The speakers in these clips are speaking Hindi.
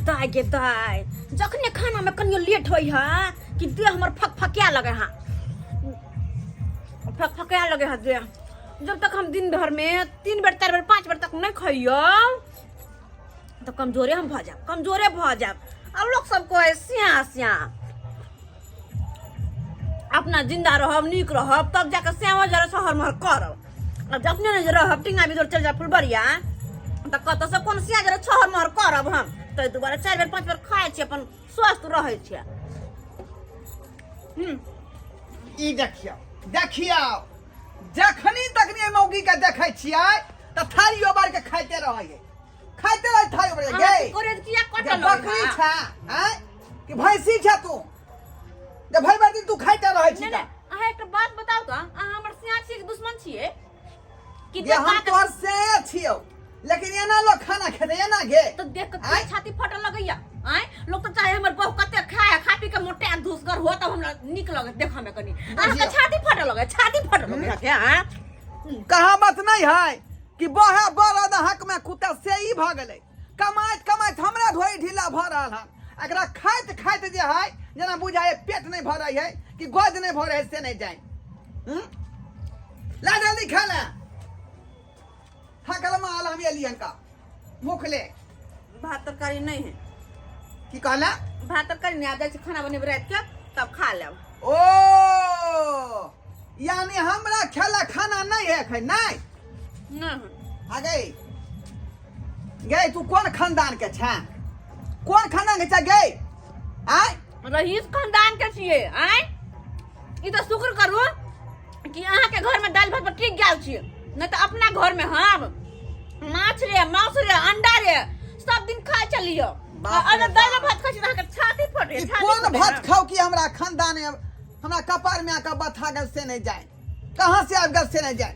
दाई गे दाई जखने खाना में कनियो लेट होई है कि देह हमर फकफकिया लगे हां फकफकिया लगे हां देह जब तक हम दिन भर में 3 बार 4 बार 5 बार तक नहीं खाइयो तो कमजोरे हम भ जाब अब लोग सबको ऐसे अपना जिंदा रहब नीक रहब तब जाकर सेवा जरा शहर में करब अब जखने नहीं रहब टिंगा भी चल जा फुलबरिया तो कत से कोन सिया जरा शहर में करब हम तो दोबारा 4 बार 5 बार खाए छी अपन स्वस्थ रहे छी ई देखियो जखनी तखनी मौगी के देखे छियै त थारी ओबर के खाइते रहे थारी ओबर गे करे किया कटल बकरी छा हैं कि भैंसी छा तू जे भर भर दिन तू खाइते रहे छी नहीं अहाँ एक बात बताओ तो अहाँ हमर सिया छी के दुश्मन छिए कि ये हम तोर से छियो लेकिन एना लोग खाना खेते एना गे तो देख के छाती फटल लगैया आय लोग तो चाहे हमर बहु कते खाए खा पी के मोटे धूसगर हो तब हमरा निक लगे देखा में कनी अहाँ के छाती फटल लगे के हां कहावत नहीं है कि बहे बरद हक में कुत्ता से ही भ गेलै कमाइत हमरा धोई ढीला भ रहल है एकरा खाइत जे है जना बुझाए पेट नहीं भरै है कि गोद नहीं भरै है से नहीं जाए ला जल्दी खा ले हकल माल हम एलियन का मुख ले भात तरकारी नहीं है की कहला भात तरकारी नहीं आ जाए खाना बने रात के तब खा लेब ओ यानी हमरा खेला खाना नहीं है खै नहीं आ गई तू कौन खानदान के छ कौन खानदान के छ गई आय रईस खानदान के छिए आय ई तो शुक्र करू कि अहाँ के घर में दाल भात पर टिक गेल छिए नहीं तो अपना घर में हम माछ रे मांस रे अंडा रे सब दिन खा चलियो अगर दाल भात खाइ छी अहाँ के छाती फटे कौन भात खाओ कि हमरा खानदान हमरा कपार में आके बथा गल से नहीं जाए कहां से आब गल से नहीं जाए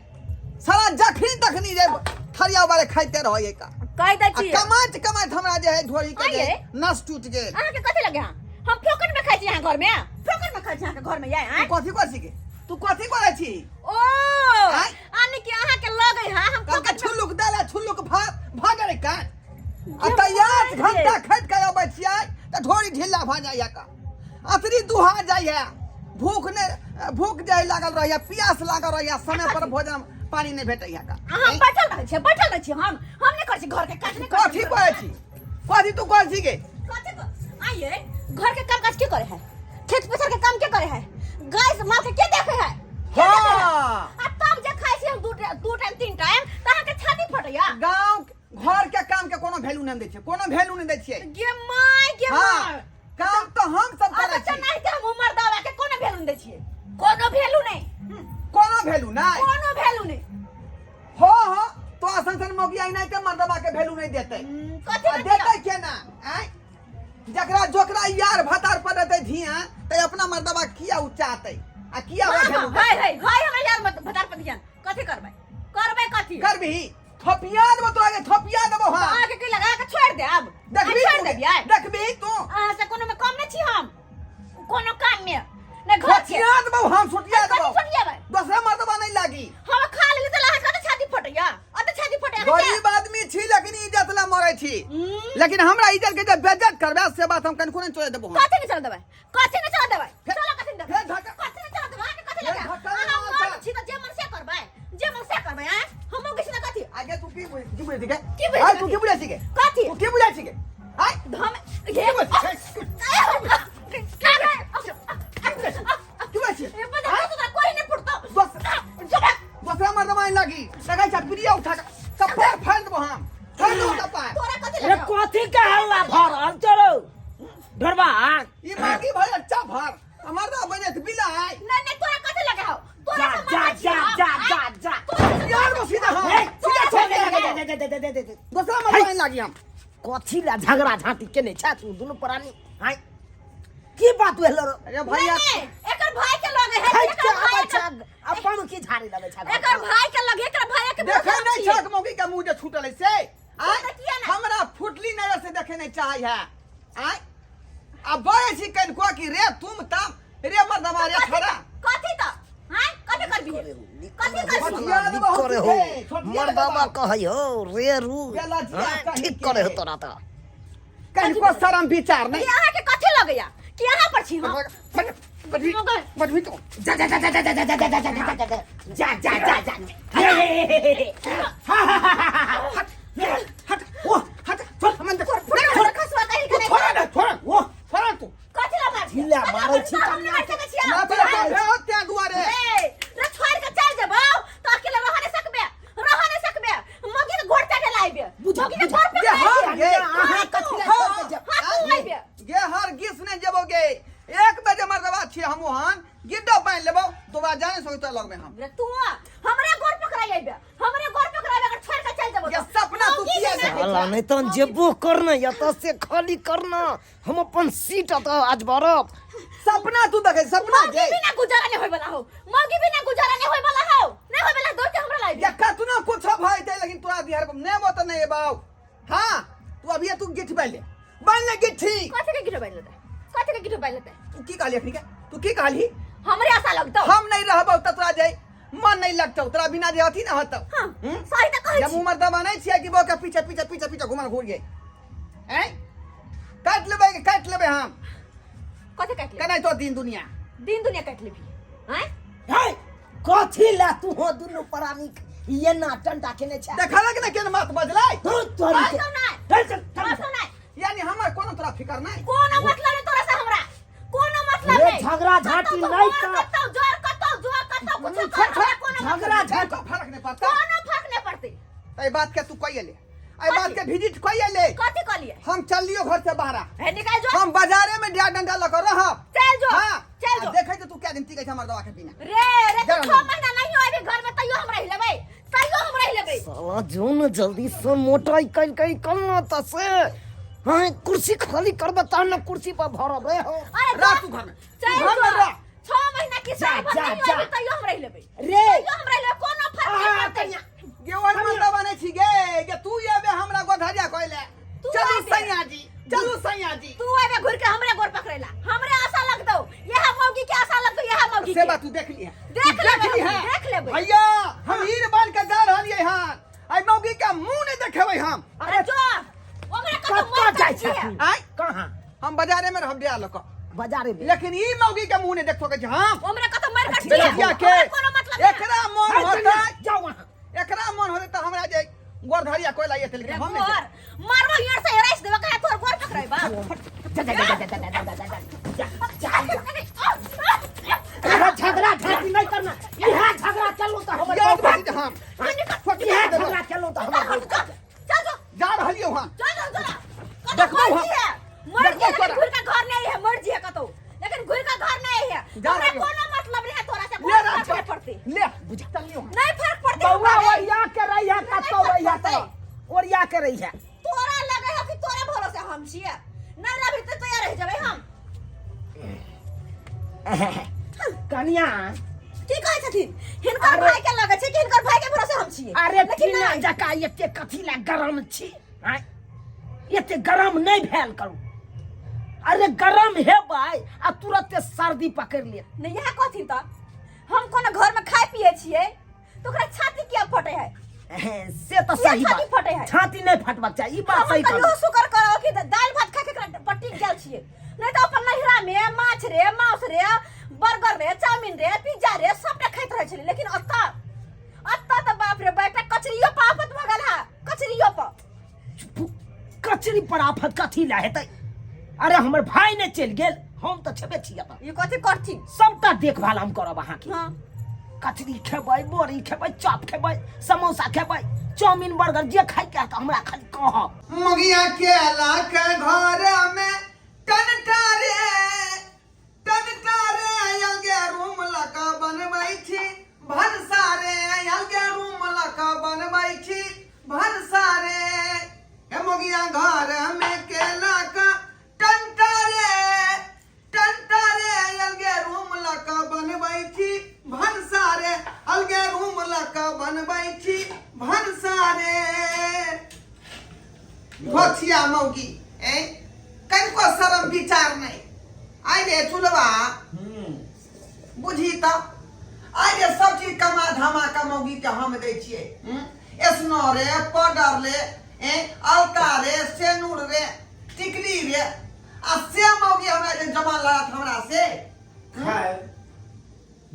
सारा जखनी तखनी जे थरिया वाले खाइते रहे का कह दै छी कमाइत हमरा जे है ढोरी के नस टूट गेल अहाँ के कथि लगे हम फोकट में खाइ छी अहाँ घर में फोकट में खाइ छी अहाँ के घर में जाए तू कथि करे छी ओ आनी के अहाँ के लगे है हम फोकट छुल्लुक दाला छुल्लुक भागरे का अतयात घंटा खट के आबै छियै त ढोरी ढिल्ला भ जाइया का अतरी दुहा जाइया भूख जाय लागल रहैया प्यास लागल रहैया समय पर भोजन पानी नहीं भेटैया का हम बैठल रह छी हम नहीं कर छी घर के काज नहीं कर कथि करे छी कथि तू कर छी गे कथि आइए घर के काम काज के करे है खेत पथार के काम के करे है गाय से माल के देखे है हां आ तब जे खाइ छी हम दू टाइम 3 टाइम त अहाँ के छाती फटैया गांव घर के काम के कोनो वैल्यू नहीं दै छै गे माय काम तो हम सब करे छी नहीं के हम उमर दावा के कोनो वैल्यू नहीं दै छियै कोनो वैल्यू नहीं हो तो संसन मोगी आई नहीं के मर्दबा के वैल्यू नहीं देते देते केना आय जकरा जोकरा यार भतार पर देते धिया त अपना मर्दबा किया उचाते आ किया वैल्यू हाय हमरा यार भतार पर धिया कथि करबै कथि करबी थोपिया देबो तो आगे थोपिया देबो हां आगे की लगा के छोड़ दे अब देखबी तू से कोनो में कम नहीं छी हम कोनो काम में ने घर के याद देबो हम सुटिया देबो भाई दूसरा मर्दबा नहीं लागी हम खा लेली त लाहा के छाती फटैया छाती फटैया गरीब आदमी छी लेकिन इज्जत ला मरै छी लेकिन हमरा इज्जत के जब बेइज्जत करबे से बात हम कनको नहीं छोड़ देबो कथि नहीं चल देबै चलो कथि नहीं चल देबै कथि नहीं चल देबै कथि लगा हम छी त जे मन से करबै हम किसी ना कथि आगे तू की बुझे छी के की बुझे तू की बुझे छी के कथि तू की बुझे छी के हाय हम ये कोई नहीं फुटतो दूसरा मर्दबा लगी लगा छ प्रिया उठा के सब फाड़ देबो हम फाड़ दो सब पाए तोरा कथि अरे कथि के हल्ला भरल चलो ढरबा ई मागी भर अच्छा भर मर्दा बने त बिला है नहीं तोरा कथि लगे हो तोरा जा यार वो सीधा हां सीधा छोड़ दे दूसरा मर्दबा लगी हम कथि ला झगड़ा झांटी केने छ तू दुनु प्राणी हाय की बात भेलो अरे भैया एकर भाई के लगे है अपन की झाड़ी लगे छ एकर भाई के लगे एकर भाई के देखे नहीं छक मौगी का मुंह जे छूटल है से हमरा फुटली नजर से देखे नहीं चाहे है आय अब बड़े छी कन को कि रे तुम तम रे मर्दबा रे खरा कथि त हां कथि करबी कथि करे हो मर्दबा कहयो रे रू ठीक करे हो तोरा त कनिको शरम विचार नहीं यहाँ के कथी लगैया कि यहाँ पर छी हम बढ़ी तो जा जा जा जा जा जा जा जा जा जा जा जा जा हट वो हट छोड़ हमन दे छोड़ खसवा कहीं करे छोड़ वो छोड़ तू कथी ला मार ढीला मारै छी कन्या के ना तो हो त्या दुआरे रे छोड़ के चल जेबौ तो अकेले रह नहीं सकबे मगी के घोड़ चढ़े लाइबे बुझा मगी के घोड़ पे ये आहा कथी ला छोड़ के हाथ लाइबे ये हर गिस ने जबोगे एक बजे मरदबा छी हम वहां गिड्डो पाइन लेबो दोबारा जाने सोचता लग में हम रे तू हमरे घोड़ पकड़ा लाइबे हमरे घोड़ पकड़ा अगर छोड़ के चल जेबौ ये सपना तू किया साला नहीं तो जेबो करना या तो से खाली करना हम अपन सीट तो आज भरब सपना तू देखे सपना मगी बिना गुजारा नहीं होय वाला हो मगी बिना गुजारा नहीं होय वाला हो नहीं होय वाला दौड़ के हमरा लाइबे या कतनो कुछ भाई दे लेकिन तोरा बिहार को ने मत नहीं बाऊ हां तू अभी तू गिठ बैले बनले गिठी कथी के गिठो बैल लेते कथी के गिठो बैल लेते तू की कहली ठीक है तू की कहली हमरे आशा लगतो हम नहीं रहबो त तोरा जाई मन नहीं लगतो तोरा बिना जे हथी ना हतो हां सही त कहै जब उमर दबा नहीं छिया कि बो के पीछे पीछे पीछे पीछे घुमन घूर गए हैं काट लेबे हम कथी काट ले कनाई तो दिन दुनिया काट लेबी हैं हे कथी ला तू हो दुनु प्राणी ये ना टंटा केने छ देखा लग ना केन मत बजलाई तू तोरी बस नहीं चल बस नहीं यानी हमर कोनो तोरा फिकर नहीं कोनो मतलब नहीं तोरा से हमरा कोनो मतलब रे नहीं झगड़ा झाटी नहीं कर कतो जोर कतो कुछ कोनो झगड़ा झगड़ा फर्क नहीं पड़ता कोनो फर्क नहीं पड़ती ए बात के तू कहिए ले ए बात के विजिट कहिए ले कथी कहलिए हम चलियो घर से बाहर है निकाल जो हम बाजारे में डा डंडा लगा रह चल जो हां चल जो देखे तो तू क्या दिन ती हमर दवा के बिना रे चल तो 6 महीना नहीं हो अभी घर में तइयो हम रह लेबै साला जो न जल्दी से मोटाई कल करना त से हां कुर्सी खाली कर बता ना कुर्सी पर भरब रे हो अरे रह तू घर में चल घर में रह 6 महीना की साल भर नहीं हो अभी तइयो हम रह लेबै रे तइयो हम रह ले कोनो फर्क नहीं पड़ता गे और मत बने छी गे तू ये बे हमरा गोधरिया कहले चलू सैया जी तू आबे घुर के हमरे गोर पकड़ेला हमरे आशा लगतो यह मौगी के आशा लगतो यह मौगी से बात तू देख ली है देख ले भैया हम हीर बन के जा रहलिए हां आई मौगी का मुंह नहीं देखेबै हम अरे जो ओकरा कतो मर जाय छै आई कहां हम बाजारे में रहब दिया लक बाजारे में लेकिन ई मौगी के मुंह नहीं देखतो के हां ओकरा कतो मर कट क्या के कोनो मतलब एकरा मन होता जाओ वहां एकरा मन होता त हमरा जे गोरधरिया कोई लाइए थे लेकिन हम नहीं मारबो हियर से राइस देबा कहे तोर गोर पकड़ाई बा झगड़ा झाटी नहीं करना यहां झगड़ा चलो तो हम याद बात हम यहां झगड़ा चलो तो हम चल जो जा रहलियो हां चल देखबो मर के घुर का घर नहीं है मर जी कतो लेकिन घुर का घर नहीं है हमरा कोनो मतलब नहीं है तोरा से कोई फर्क पड़ती ले बुझ तलियो नहीं फर्क पड़ती बउआ ओरिया के रही है कतो रही है तो ओरिया के रही है तोरा लगे है कि तोरे भरोसे हम छिए नहीं लबी तो तैयार रह जाबे हम कन्या की कहै छथिन हिनकर भाई के लगे छै कि हिनकर भाई के भरोसे हम छिए अरे तीना जका एते कथी ला गरम छी हैं एते गरम नहीं भेल करू अरे गरम हेबै आ तुरंत सर्दी पकड़ ले नहीं यह कथी त हम कोनो घर में खाए पिए छिए तो ओकरा छाती किया फटे है से तो सही छाती फटे है बात छाती नहीं फटबाक चाहिए ई बात सही हम कहू शुक्र करो कि दाल भात खा के पट्टी गेल छिए नहीं तो अपन नहिरा में माछ रे मांस रे बर्गर रे चाउमीन रे पिज्जा रे सबटा खाइत रहे छले लेकिन अत्ता त बाप रे बाप कचरियो पापत भ गेल है कचरियो पर कचरी पर आफत कथी ला हेतै अरे हमर भाई ने चल गेल हम तो छबे छिया त ये कथी करथिन सबटा देखभाल हम करब अहाँ के हां कचरी खेबै बोरी खेबै चॉप खेबै समोसा खेबै चाउमीन बर्गर जे खाइ के त हमरा खाली कहब मुगिया के लाके घर में टनटारे अलगे रूम लका बनबै छी भनसारे अलगे रूम लका बनबै छी भनसारे हे मुगिया घर में के लाका टनटारे अलगे रूम लका बनबै छी भनसारे अलगे रूम लका बनबै छी भनसारे भथिया मौगी ए कनको शरम विचार नहीं आई रे चुलवा बुझी त आई रे सब चीज कमा धमा का मौगी के हम दै छिए एसनो रे पाउडर ले अलता रे सेनुर रे टिकली रे आ से मौगी हमरा जे जमा लगा हमरा से खैर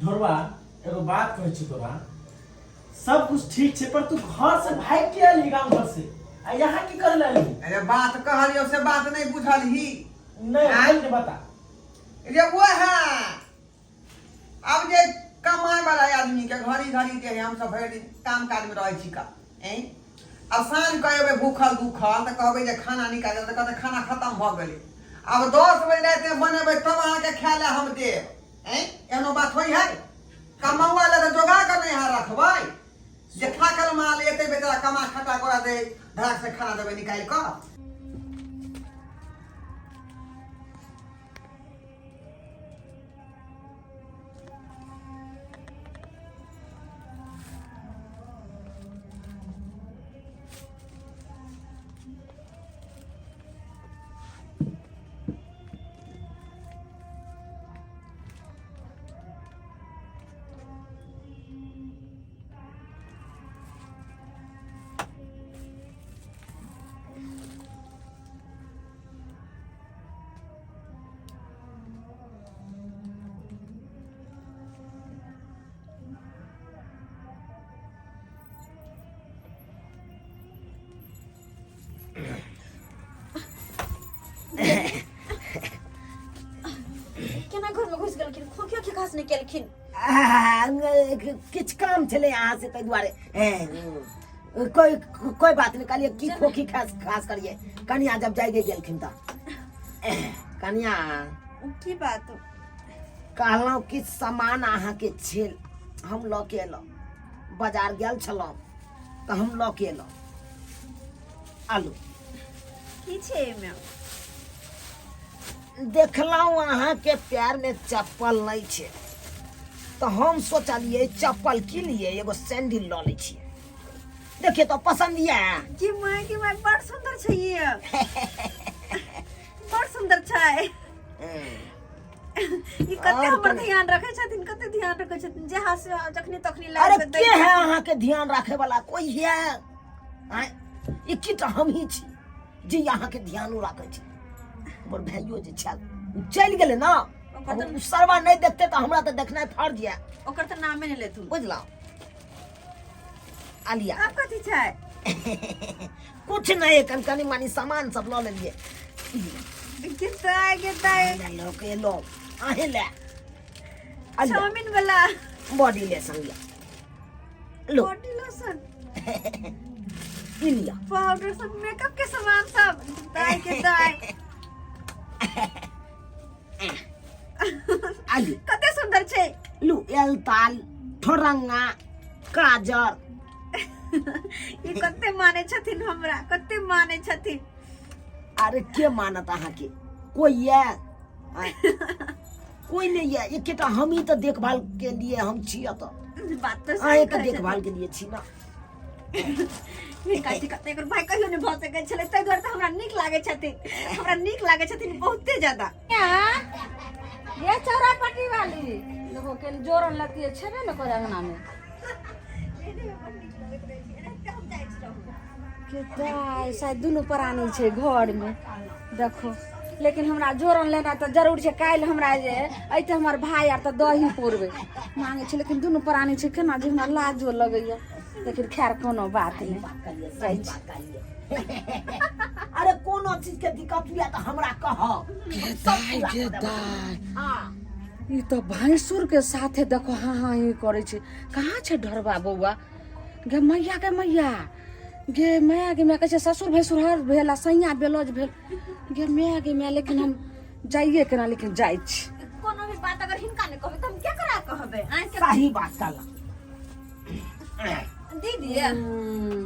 ढोरवा एगो बात कहै छी तोरा सब कुछ ठीक छै पर तू घर से भाग के आली गांव घर से आ यहाँ की कर लाली अरे बात कहलियो से बात नहीं बुझलही नहीं बोल के बता रे वो है अब जे कमाए वाला आदमी के घड़ी घड़ी के हम सब भरि दिन काम काज में रहै छी का हैं अब साँझ कहबै भूखल दुखल त कहबै जे खाना निकाल त कहते खाना खत्म भ गेलै अब 10 बजे रात में बनेबै तब अहाँ के खाय ले हम देब हैं एनो बात होई है कमावा ले त जोगा के नहीं हां रखबै जे थाकल माल एते बेचारा कमा खटा करा दे धड़ाक से खाना देबै निकाल के केना घर में घुस गेलखिन खोखियो के घास निकलखिन किछ काम चले यहाँ से तै दुआरे कोई कोई बात नहीं कहलिए की खोखी खास खास करिए कन्या जब जाइगे गेलखिन त कन्या की बात कहलौं कि सामान अहाँ के छेल हम ल के एलौं बाजार गेल छलौं त हम ल के एलौं आलू की छै एमे देखलौं अहाँ के पैर में चप्पल नहीं छे तो हम सोचलिए चप्पल की लिए एगो सैंडल ल लै छिए देखिए तो पसंद ये की माय बड़ सुंदर छै ये बड़ सुंदर छै ई कते हमर ध्यान रखे छथिन कते ध्यान रखे छथिन जे हाथ से जखनी तखनी अरे लाग के है अहाँ के ध्यान रखे वाला कोई है आय ई की त हम ही छी जे अहाँ के ध्यान राखे छी हमर भाइयो जे छल चल गेले ना अब सरवा नहीं देखते तो हमरा तो देखना फर्ज है ओकर त नामे नहीं ले तू बुझला आलिया अब कथी छै कुछ नहीं कनी मानी सामान सब ल लेलिए गिटाई लो के लो आहे ले चाउमीन वाला बॉडी लेसन लिया लो बॉडी लोशन लिया पाउडर सब मेकअप के सामान सब दाई के दाई आलू कते सुंदर छै लू एलताल ठोरंगा काजर ई कते माने छथिन हमरा कते माने छथिन अरे के मानत अहाँ के कोई है आय, कोई नहीं है ये केटा हम ही तो देखभाल के लिए हम छिया तो बात तो आए सही के कहै देखभाल के लिए छी ना छथिन काटी कते एकर भाई कहियो ने भ सकै छले तै दुआरे त हमरा नीक लागे छथिन हमरा नीक लागे छथिन बहुते ज्यादा ये चौरापट्टी वाली लोगों के जोरन लगती है छेबे न करे अंगना में कितना शायद दुनू प्राणी छै घर में देखो लेकिन हमरा जोरन लेना तो जरूर छै काल हमरा जे ऐते हमर भाई आर त दही पोरबे मांगे छै लेकिन दुनू प्राणी छै केना जे हमरा लाजो लगैया लेकिन खैर कोनो बात नहीं जाइ छै अरे कोनो चीज के दिक्कत हुआ तो हमरा कह हां ई तो भैंसुर के साथे देखो हाँ हाँ ही करे छै कहाँ छै ढरबा बौआ गे मैया के मैया गे मैया के मैं कहे ससुर भैंसुर हर भेला सैया बेलज भेल गे मैया के मैं लेकिन हम जाइए केना लेकिन जाइ छी कोनो भी बात अगर हिनका ने कहबे त हम क्या करा कहबे सही बात कहला दीदी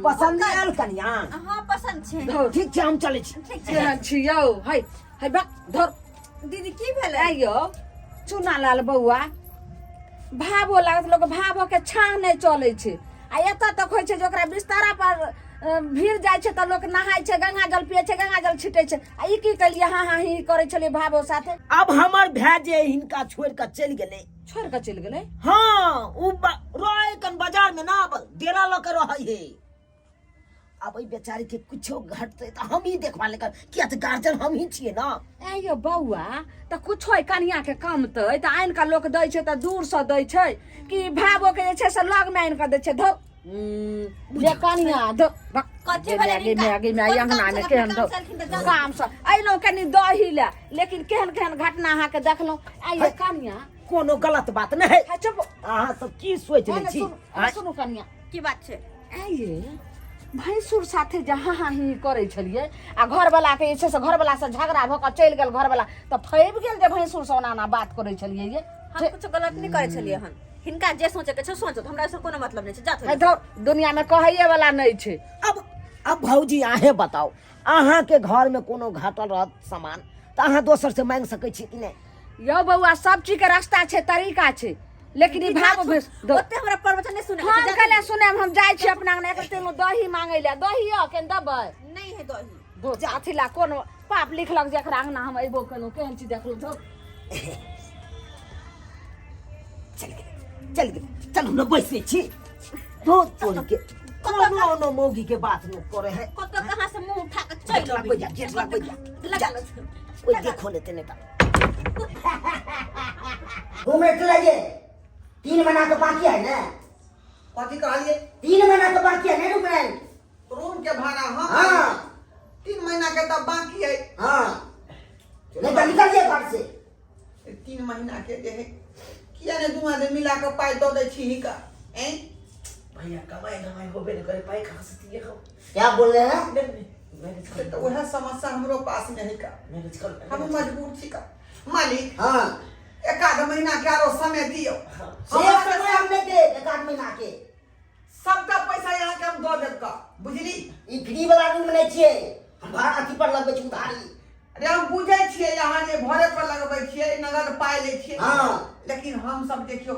पसंद आयल कन्या हां पसंद छै ठीक छै हम चलै छी ठीक केना छै छी यौ है है बा धर दीदी की भेलै आइयो चूना लाल बौआ भावो लागत लोग भावो के छाह नहीं चले छै आ एत तक होइ छै जे ओकरा बिस्तारा पर भीड़ जाय छै त लोग नहाय छै गंगा जल पिए छै गंगा जल छिटे छै आ ई की कलिए हाँ हाँ ही करे छलिए भावो साथे अब हमर भाय जे हिनका छोड़ के चल गेले छोड़ के चल गेलै हाँ उ रोय कन बाजार में ना डेरा ल के रहै है अब ई बेचारी के कुछो घटते तो हम ही देखभाल कर किया तो गार्जियन हम ही छिए ना। ए यो बौआ त कुछो कनिया के कमतै त आइन का लोक दै छै त दूर से दै छै कि भाबो के जे छै से लग में आइन का दै छै धौ जे कनिया धौ कथी भेलै आगे में अंगना में केहन धौ काम से अइलो कनी दही ले लेकिन केहन केहन घटना अहाँ के देखलौ ए यो कनिया कोनो गलत बात नहीं है। है चुप अहाँ सब की सोच ले छी? सुनु कनिया की बात छै? ए ये भैंसुर साथे जहाँ ही करे छलिए आ घर वाला के जे छै से घर वाला से झगड़ा भ क चल गेल घर वाला त फैब गेल जे भैंसुर से ओना बात करे छलिए ये हम कुछ गलत नहीं करे छलिए हन। हिनका जे सोचे के छै सोचत, हमरा से कोनो मतलब नहीं छै। जा है धौ दुनिया में कहैये वाला नहीं छै। अब भौजी आहे बताओ अहाँ के घर में कोनो घटल रहत सामान तो अहाँ दोसर से मांग सकै छी कि नहीं? यो बउआ सब चीज के रास्ता छै तरीका छै लेकिन ई भाव भैंस धौ ओते हमरा प्रवचन नहीं सुने हम कले सुने हम जाय छी अपना अंगना एक तेलो दही मांगे ले दही य के दबै नहीं है दही। धौ अथी ला कोन पाप लिखलक जे एकरा अंगना हम अइबो केनो केहन चीज देखलु धौ चल चल हम बैसे छी। तो तोड़ के कोनो मौगी के बात न करे है। कत कहां से मुंह उठा के जेठ चल लगबै जा जेठ लगबै जा ओइ देखो ले तने ता घूमे चले जे 3 महीना तो बाकी है ना। कथी कहलिए? 3 महीना तो बाकी है ना रूम रेंट। रूम के भाड़ा हाँ हाँ 3 महीना के तब बाकी है। हाँ नहीं तो निकलिए घर से। 3 महीना के जे है किया ने दुआ दे मिला के पाई दो दे छी हिका हैं? भैया कमाई होबे न करे पाई कहां से दिए हो? क्या बोल रहे हैं? मैनेज तो कर वह समस्या हमरो पास नहीं का। मैनेज कर हम मजबूर छी का मालिक। हाँ एक आध महीना के आरो समय दियो। से समय हमने दे 1 महीना के सबका पैसा यहाँ के हम दो देब का बुझली। ई फ्री वाला रूम नहीं छिए हम भाड़ा अथी पर लगबै छी उधारी। अरे हम बुझे छिए यहाँ जे भरे पर लगबै छिए नगद पाई ले छिए। हाँ लेकिन हम सब देखियो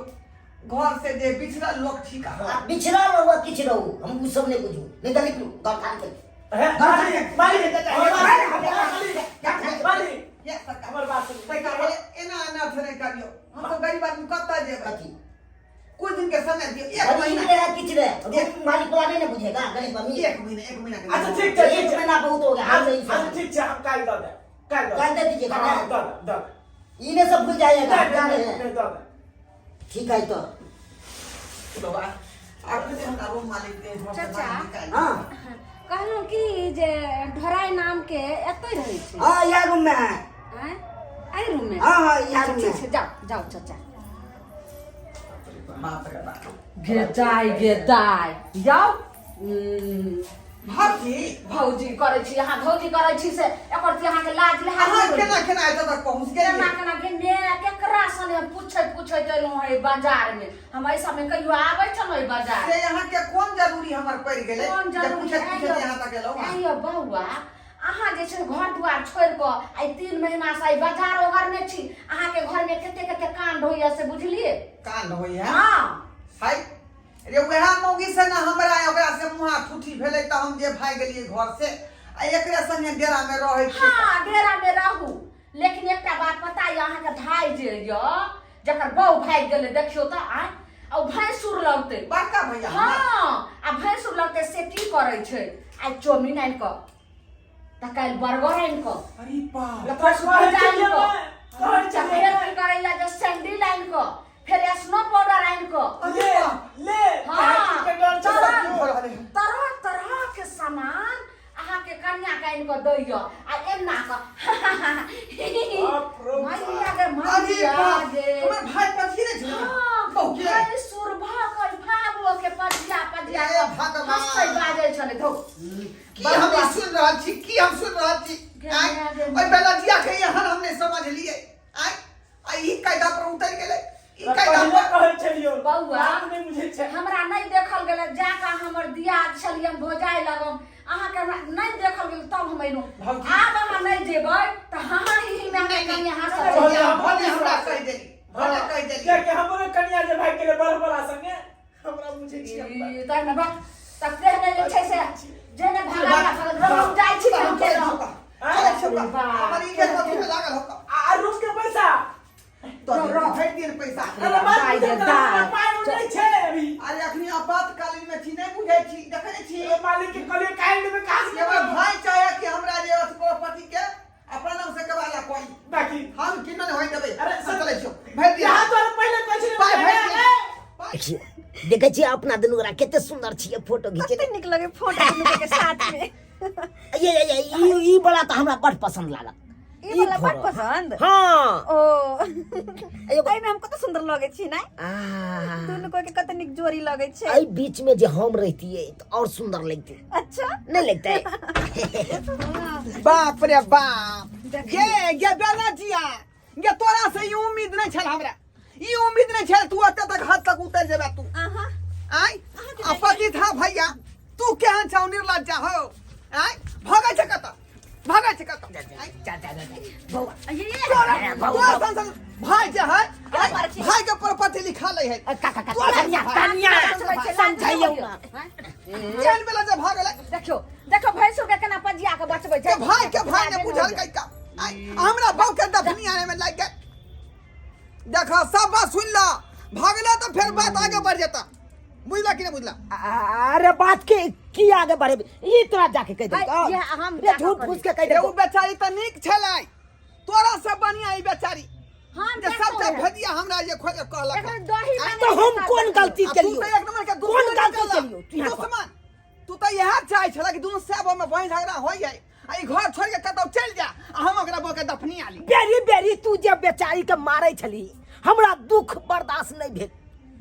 घर से जे बिछड़ल लोग छी का। आप बिछड़ा रहो किछ रहो हम उ सब नहीं बुझू नहीं तो निकलू घर खान के। मालिक ये सरकार हमर बात सुन। सरकार एना अनाथ नहीं करियो। हम तो गरीब आदमी कत्ता जेबै? अथी कुछ दिन के समय दियो। 1 अभी महीना रहे किछ रहे रूम मालिक वाला नहीं बुझेगा गरीब आदमी। 1 महीना के अच्छा ठीक है 1 महीना बहुत हो गया हम नहीं अच्छा ठीक है हम काल दो दे काल काल दे दीजिएगा ना। दो इन्हें सब भूल जाइएगा क्या रहे हैं? दो ठीक है तो बाबा आपने से हमरा रूम मालिक के घर से चाचा। बाहर निकाल। हाँ कहलहुँ कि जे ढराई नाम के एतै रहै छै हाँ यह रूम में है। हैं? एहि रूम में हाँ हाँ यह रूम ठीक में छै जाओ जाओ चाचा बाप रे बाप। गे दाय जाओ भाभी भौजी करै छी अहाँ भौजी करै छी से एकर कि अहाँके लाज लिहाज अहाँ नहि केना होइए? केना एतऽ तक पहुँच केना गेलिए? केना गेने केकरा सने पूछैत एलहुँ है बाजार में हम ऐसा में कहियो आबै छलहुँ है बाजार से यहाँ के कोन जरूरी हमर पड़ गेलै कोन जे जरूरी पूछे यहाँ तक एलहुँ? आइयो बौआ अहाँ जे छै घर दुआर छोड़ि कऽ आइ 3 महीना से आइ बाजार ओगरने छी अहाँके घर में कते कांड होइए से बुझलिए? कान होइए हाँ हाय रे वएह मौगी से ना हमरा ओकरा से मुहा ठूठी भेलै त हम जे भाग गेलिए घर से आ एकरे संगे डेरा में रहै छी। हाँ डेरा में रहू लेकिन एकटा बात पता ये अहाँके भाई जे य जकर बहू भाग गेलै देखियो त आइ आ भैंसुर लगतै बड़का भैया हाँ आ भैंसुर लगतै से की करै छै आइ चाउमीन आनि कऽ त काल्हि बर्गर आनि कऽ अरे बाप लपस जानि कऽ फेर की करैया जे सैंडल आनि कऽ फेर स्नो पाउडर आनि कऽ अरे बाप ले हाँ अरे तरह के सामान अहाँके कन्या के आनि कऽ दैय आ एना बाप हमर भाई पछी रे छै बहु के भैंसुर भगल भाबो के पजिया हे भगवान। हंसै बाजै छलै धौ की हम ई सुन रहल छी की हम सुन रहल छी आय ओइ बेलजिया के यहाँ हम नहीं समझ लिए आय आई ई कायदा पर उतर गेलै ई कायदा पर कहै छलियो बौआ बात नहीं बुझै छै हमरा नहीं देखल गेलै जाके हमर दियाद छलियै हम भोजाइ लगम अहाँके हमरा नहीं देखल गेल तब हम एलहुँ भौजी। आब अहाँ नहीं जेबै तऽ हाँ ही में अहाँके कन्या हंसत भौजी, रहियै। भले हमरा कह देली भले कह देली क्या कि हमरो कन्या जे भाग गेलै बड़ा संगे हमरा बुझै छी हम बात। ई तहन बा तब तेहने जे छै से जेने भागा हम जाइ छी हम के रहब चल छोका बाप। हमर ई के कथि में लागल होका आ रूम के पैसा तो भेट दिन पैसा अरे बात गे नहीं दाय। पाई नहीं छै अभी अरे अखनी आपातकालीन में छी नहीं बुझै छी देखै छी मालिक के कहलिए काहे देखे छी अपना दुनू गोरा केते सुंदर छियै फोटो घिचे कते निक लगे फोटो दुनू के साथ में। ये बड़ा तो हमरा बड़ पसंद लागल। ई वाला बड़ पसंद। हाँ ओ एई में हमको तो सुंदर लगे छी ना। आ दुनू को के कते निक जोड़ी लगे छे। आई बीच में जे हम रहती तो और सुंदर लगती। अच्छा नहीं लगता है? बाप रे बाप ये बेला जिया ये तोरा से ये उम्मीद नहीं छल हमरा। ये उम्मीद नहीं छल तू अते तक हाथ तक उतर जेबे तू। आहा आई अपति था भैया तू केहन छौ निर्लज्जा हो। आई भागे छ कत भागे छ कत तोरा संग भाई जे है भाई के प्रॉपर्टी लिखा ले है समझाइयो ना। चल बेला जे भागले देखियो देखो भैंसुर के केना पजिया के बचबै छै। के भाई ने बुझल कैका हमरा बहू के दफनी आने में लग गए। देखो सब बात सुन ला भागला तो फिर बात आगे बढ़ जाता। बुझला कि नहीं बुझला? अरे बात के की आगे बढ़े ये तोरा जाके कह दे। ये हम ये झूठ फूस के कह दे। वो बेचारी तो नीक छलै तोरा से बढ़िया ई बेचारी हम जे सबसे भदिया हमरा जे खोज कहलक एकर दही में तो हम कौन गलती तू करियो? तो एक नंबर के कौन गलती करियो? तू यहाँ पर। दुश्मन तू तो यह चाहे छला कि दोनों सब में बहन झगड़ा हो जाए आ ई घर छोड़ के कतौ चल जा आ हम ओकरा बो के दफनी आली। बेरी बेरी तू जे बेचारी के मारै छली हमरा दुख बर्दाश्त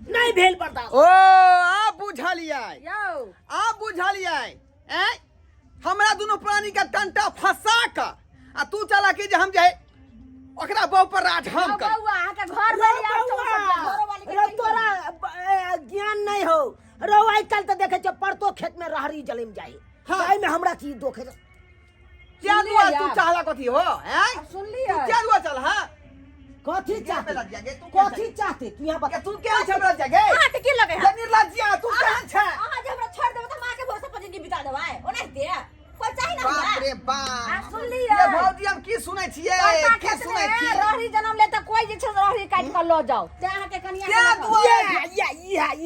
नहीं भेल बर्दाश्त। ओ आ बुझलियै यो आ बुझलियै ए हमरा दोनों प्राणी के टंटा फंसा के आ तू चला कि जे हम जे ओकरा बहू पर राज हम कर। बउआ आके घर में घरो वाली के तोरा ज्ञान नहीं हो रो आई कल तो देखे परतो खेत में रहरी जलिम जाए। हाँ। में हमरा की दुख है? क्या दुआ तू चाहला कथी हो हैं? सुन लिया तू क्या दुआ चल हां कथी क्या पे चाहते लग जागे तू क्या कथी चाहते तू यहाँ बता। तू क्या छबरा जगे अहाँ के की लगे है? निर्लज्जिया तू केहन छै? अहाँ जे हमरा छोड़ देबो त मां के भरोसे पर जिंदगी बिता देबै ओने दे कोई चाहि ना बाप हमरा। रे बाप सुन लिया। ये भौजी हम की सुनै छियै के सुनै छियै? रहरी जन्म ले त कोई जे छै रहरी काट के लो जाओ ते अहाँ के कनिया क्या दुआ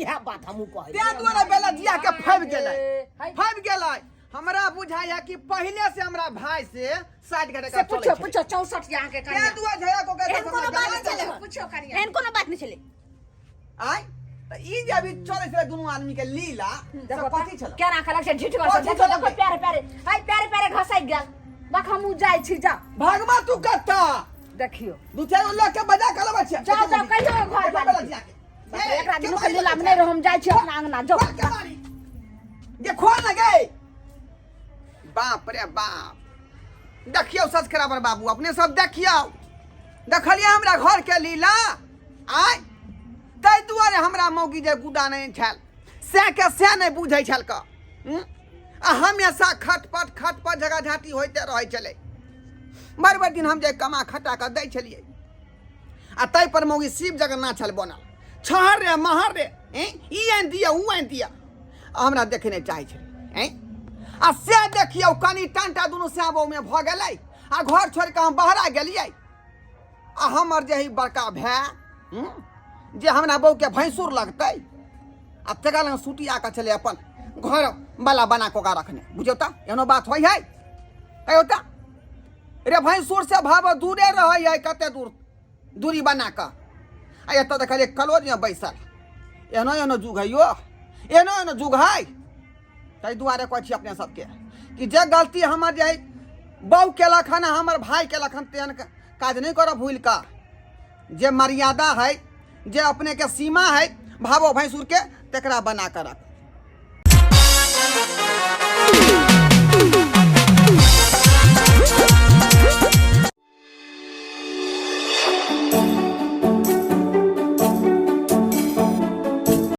यह बात हमू कहे। क्या दुआ बेला जिया के फैब गेलै हाय। फैब गेलै। हमरा बुझाया कि पहले से हमरा भाई से साइड करे से का पूछो पूछो 64 यहाँ के क्या कनिया दुआ झया को के एहन कोनो बात नहीं चले हो। पूछो कनिया एहन कोनो बात नहीं चले। आई त ई जे अभी चले से दोनों आदमी के लीला सब कथी छल? क्या राखल छै झिठवा कथी से देखो छल? देखो प्यारे प्यारे हाय प्यारे प्यारे घसै गेल देख हमू जाय छी जा भागमा तू कत्ता देखियो दू चार लोग के बजा के लबा छै। जाओ जाओ कहियो घर वाली एकरा दिनो के लीला में नहीं रहो हम जाय छी अपना अंगना जाओ। ये खोल न गए। बाप रे बाप देखियो सब्सक्राइबर बाबू अपने सब देखियो देखलिए हमरा घर के लीला आय तै दुआरे हमरा मौगी जे गुदा नहीं छल से नहीं बुझै छल क आ हमेशा खटपट जगह झाटी होते रहे चले। बार दिन हम जे कमा खटा के दै छलिए आ तै पर मौगी शिव जगन्नाथ छल बनल छहर रे महर रे ई आन दिया ऊ आन दिया हमरा देखे नहीं चाहे छल आ से देखियो कनी टंटा दुनू साबो में भ गेलै आ घर छोड़ के हम बहरा गेलिए आ हमर जे ही बड़का भाई जे हमरा बहू के भैंसुर लगतै आ तेरा लग सूटिया के चले अपन घर वाला बना कोका रखने बुझो त एनो बात होई है कहियो त रे भैंसुर से भाव दूरे रहै है कते दूरी बना के आ एत देखलिए कलोज में बैसल एनो जुग है यो एनो जुग है। ताहि दुआरे कहै छी अपने सबके कि जे गलती हमर जे बहू केलक हन हमर भाई केलक हन तेहन काज नहीं करब भूल का। जे मर्यादा है जे अपने के सीमा है भावो भैंसुर के तकरा बना कर रख।